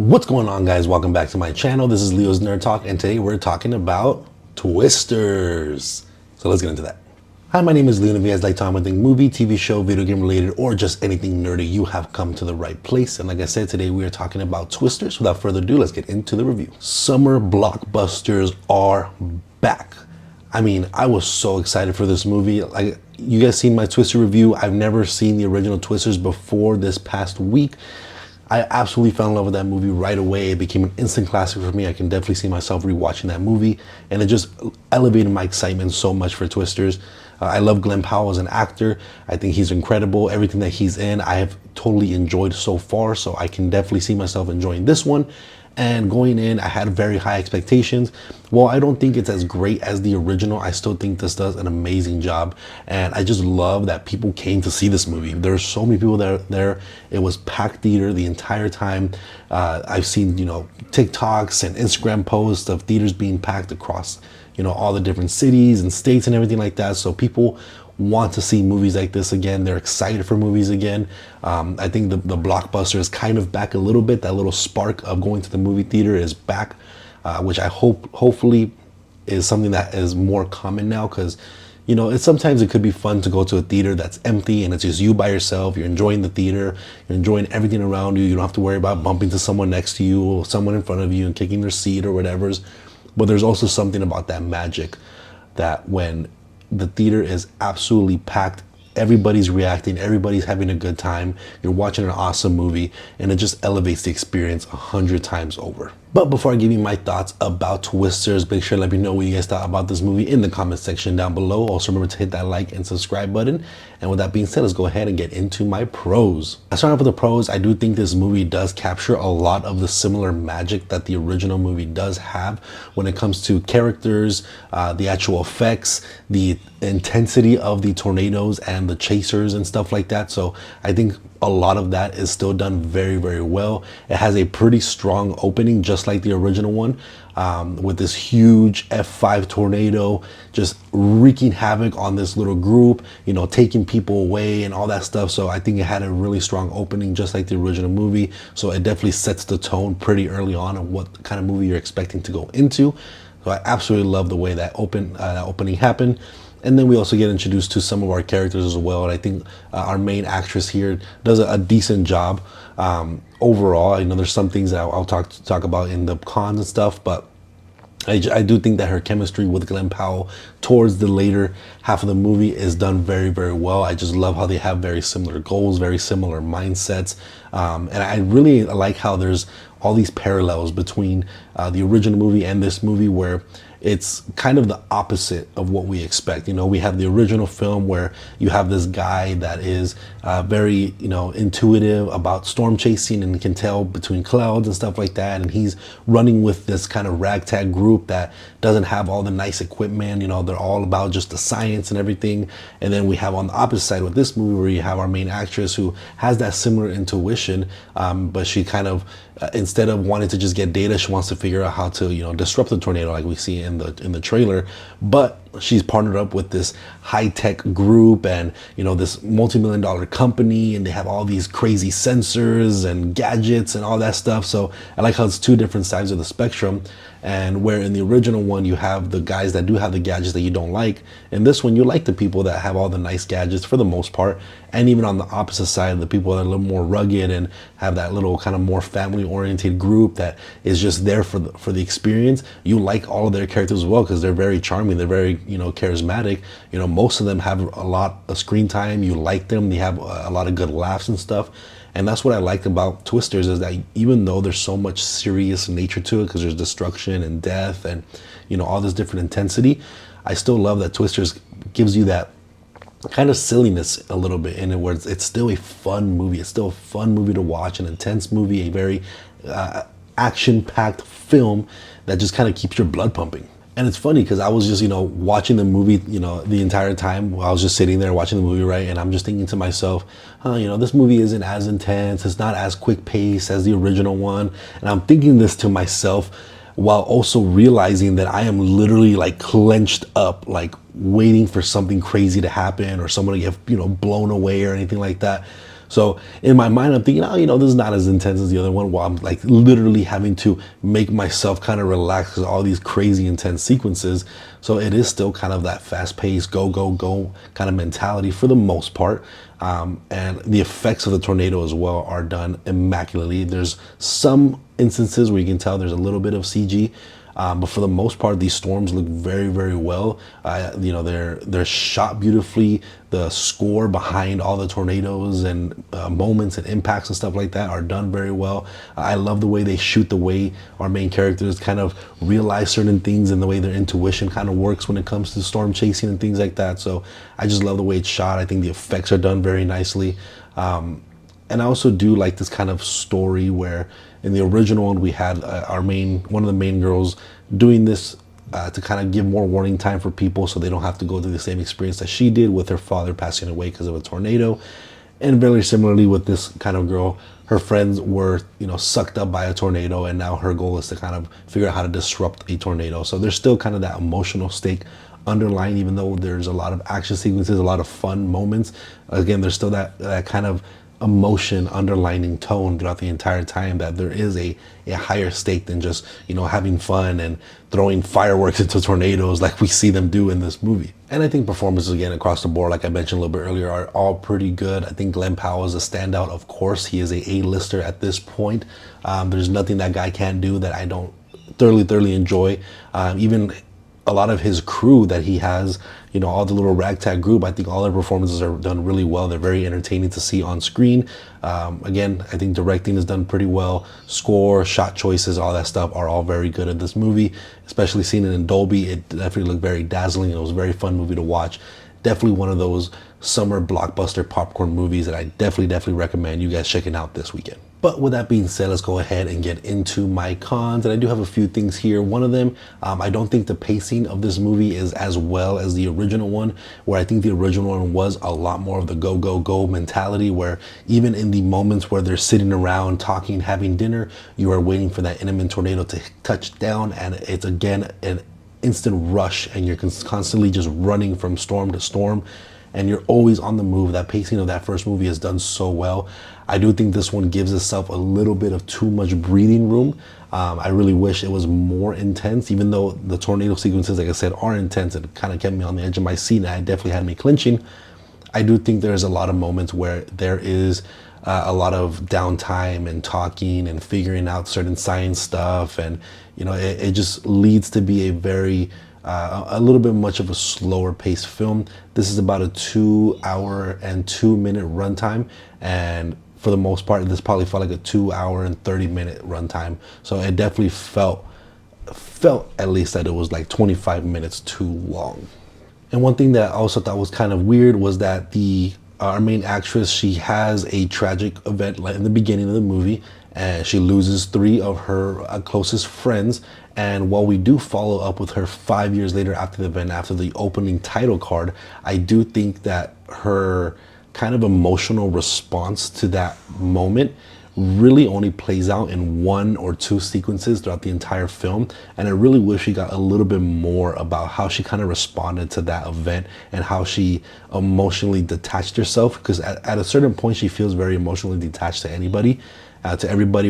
What's going on, guys? Welcome back to my channel. This is Leo's Nerd Talk, and today we're talking about Twisters. So let's get into that. Hi, my name is Leo, and if you guys like talking about movie, TV show, video game related, or just anything nerdy, you have come to the right place. And like I said, today we are talking about Twisters. Without further ado, let's get into the review. Summer blockbusters are back. I mean, I was so excited for this movie. Like, you guys seen my Twister review. I've never seen the original Twisters before this past week. I absolutely fell in love with that movie right away. It became an instant classic for me. I can definitely see myself rewatching that movie, and it just elevated my excitement so much for Twisters. I love Glen Powell as an actor. I think he's incredible. Everything that he's in, I have totally enjoyed so far, so I can definitely see myself enjoying this one. And going in, I had very high expectations. Well, I don't think it's as great as the original. I still think this does an amazing job. And I just love that people came to see this movie. There's so many people there. It was packed theater the entire time. I've seen, TikToks and Instagram posts of theaters being packed across, all the different cities and states and everything like that. So people want to see movies like this again. They're excited for movies again. I think the blockbuster is kind of back a little bit. That little spark of going to the movie theater is back, which I hopefully is something that is more common now, because sometimes it could be fun to go to a theater that's empty and it's just you by yourself. You're enjoying the theater, you're enjoying everything around you. You don't have to worry about bumping to someone next to you or someone in front of you and kicking their seat or whatever's. But there's also something about that magic that when the theater is absolutely packed, everybody's reacting, everybody's having a good time, you're watching an awesome movie, and it just elevates the experience 100 times over. But before I give you my thoughts about Twisters, make sure to let me know what you guys thought about this movie in the comment section down below. Also remember to hit that like and subscribe button. And with that being said, let's go ahead and get into my pros. I start off with the pros. I do think this movie does capture a lot of the similar magic that the original movie does have when it comes to characters, the actual effects, the intensity of the tornadoes and the chasers and stuff like that. So I think a lot of that is still done very, very well. It has a pretty strong opening, just like the original one, with this huge F5 tornado just wreaking havoc on this little group, taking people away and all that stuff. So I think it had a really strong opening, just like the original movie. So it definitely sets the tone pretty early on of what kind of movie you're expecting to go into. So I absolutely love the way that opening happened. And then we also get introduced to some of our characters as well. And I think our main actress here does a decent job overall. I know there's some things that I'll talk about in the cons and stuff, but I do think that her chemistry with Glen Powell towards the later half of the movie is done very, very well. I just love how they have very similar goals, very similar mindsets. And I really like how there's all these parallels between the original movie and this movie, where it's kind of the opposite of what we expect. We have the original film where you have this guy that is very, intuitive about storm chasing and can tell between clouds and stuff like that. And he's running with this kind of ragtag group that doesn't have all the nice equipment. They're all about just the science and everything. And then we have on the opposite side with this movie where you have our main actress who has that similar intuition, but she kind of, instead of wanting to just get data, she wants to figure out how to, disrupt the tornado like we see in the trailer. But she's partnered up with this high-tech group and this multi-million-dollar company, and they have all these crazy sensors and gadgets and all that stuff. So I like how it's two different sides of the spectrum. And where in the original one you have the guys that do have the gadgets that you don't like, in this one you like the people that have all the nice gadgets for the most part. And even on the opposite side, the people that are a little more rugged and have that little kind of more family-oriented group that is just there for the experience, you like all of their characters as well, because they're very charming, they're very charismatic. Most of them have a lot of screen time. You like them, they have a lot of good laughs and stuff. And that's what I liked about Twisters, is that even though there's so much serious nature to it, because there's destruction and death and all this different intensity, I still love that Twisters gives you that kind of silliness a little bit in it, where it's still a fun movie. It's still a fun movie to watch, an intense movie, a very action-packed film that just kind of keeps your blood pumping. And it's funny because I was just, watching the movie, the entire time. I was just sitting there watching the movie, right? And I'm just thinking to myself, this movie isn't as intense. It's not as quick paced as the original one. And I'm thinking this to myself while also realizing that I am literally like clenched up, like waiting for something crazy to happen or someone to get, blown away or anything like that. So in my mind, I'm thinking, oh, this is not as intense as the other one. While I'm like literally having to make myself kind of relax because all these crazy intense sequences. So it is still kind of that fast-paced, go, go, go kind of mentality for the most part. And the effects of the tornado as well are done immaculately. There's some instances where you can tell there's a little bit of CG, but for the most part, these storms look very, very well. They're shot beautifully. The score behind all the tornadoes and moments and impacts and stuff like that are done very well. I love the way they shoot, the way our main characters kind of realize certain things and the way their intuition kind of works when it comes to storm chasing and things like that. So I just love the way it's shot. I think the effects are done very nicely. And I also do like this kind of story where in the original one we had one of the main girls doing this to kind of give more warning time for people so they don't have to go through the same experience that she did with her father passing away because of a tornado. And very similarly with this kind of girl, her friends were sucked up by a tornado, and now her goal is to kind of figure out how to disrupt a tornado. So there's still kind of that emotional stake underlying, even though there's a lot of action sequences, a lot of fun moments. Again, there's still that kind of emotion underlining tone throughout the entire time, that there is a higher stake than just having fun and throwing fireworks into tornadoes like we see them do in this movie. And I think performances again across the board, like I mentioned a little bit earlier, are all pretty good. I think Glen Powell is a standout. Of course, he is a A-lister at this point. There's nothing that guy can't do that I don't thoroughly enjoy. Even a lot of his crew that he has, all the little ragtag group, I think all their performances are done really well. They're very entertaining to see on screen. Again, I think directing is done pretty well. Score, shot choices, all that stuff are all very good in this movie. Especially seeing it in Dolby, it definitely looked very dazzling. It was a very fun movie to watch. Definitely one of those summer blockbuster popcorn movies that I definitely recommend you guys checking out this weekend. But with that being said, let's go ahead and get into my cons. And I do have a few things here. One of them, I don't think the pacing of this movie is as well as the original one, where I think the original one was a lot more of the go, go, go mentality, where even in the moments where they're sitting around talking, having dinner, you are waiting for that Inman tornado to touch down. And it's again an instant rush, and you're constantly just running from storm to storm, and you're always on the move. That pacing of that first movie is done so well. I do think this one gives itself a little bit of too much breathing room. I really wish it was more intense, even though the tornado sequences, like I said, are intense and kind of kept me on the edge of my seat, and it definitely had me clinching. I do think there's a lot of moments where there is a lot of downtime and talking and figuring out certain science stuff, and it just leads to be a little bit much of a slower paced film. This is about a 2 hour and 2 minute runtime, and for the most part, this probably felt like a 2 hour and 30 minute runtime. So it definitely felt at least that it was like 25 minutes too long. And one thing that I also thought was kind of weird was that our main actress, she has a tragic event in the beginning of the movie, and she loses 3 of her closest friends. And while we do follow up with her 5 years later after the event, after the opening title card, I do think that her kind of emotional response to that moment really only plays out in 1 or 2 sequences throughout the entire film. And I really wish we got a little bit more about how she kind of responded to that event and how she emotionally detached herself, because at a certain point she feels very emotionally detached to everybody,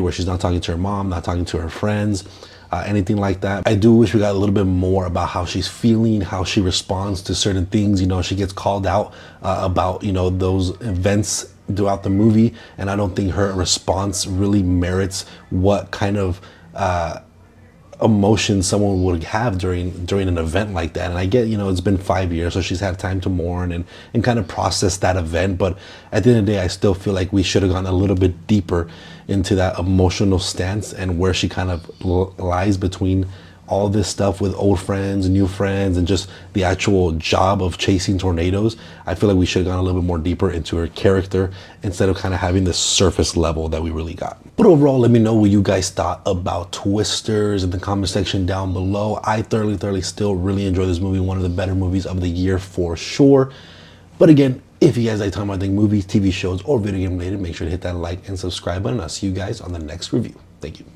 where she's not talking to her mom, not talking to her friends, anything like that. I do wish we got a little bit more about how she's feeling, how she responds to certain things. She gets called out about those events throughout the movie, and I don't think her response really merits what kind of emotion someone would have during an event like that. And I get, it's been 5 years, so she's had time to mourn and kind of process that event. But at the end of the day, I still feel like we should have gone a little bit deeper into that emotional stance and where she kind of lies between all this stuff with old friends, new friends, and just the actual job of chasing tornadoes. I feel like we should have gone a little bit more deeper into her character instead of kind of having this surface level that we really got. But overall, let me know what you guys thought about Twisters in the comment section down below. I thoroughly still really enjoy this movie. One of the better movies of the year for sure. But again, if you guys like talking about movies, TV shows, or video game related, make sure to hit that like and subscribe button. I'll see you guys on the next review. Thank you.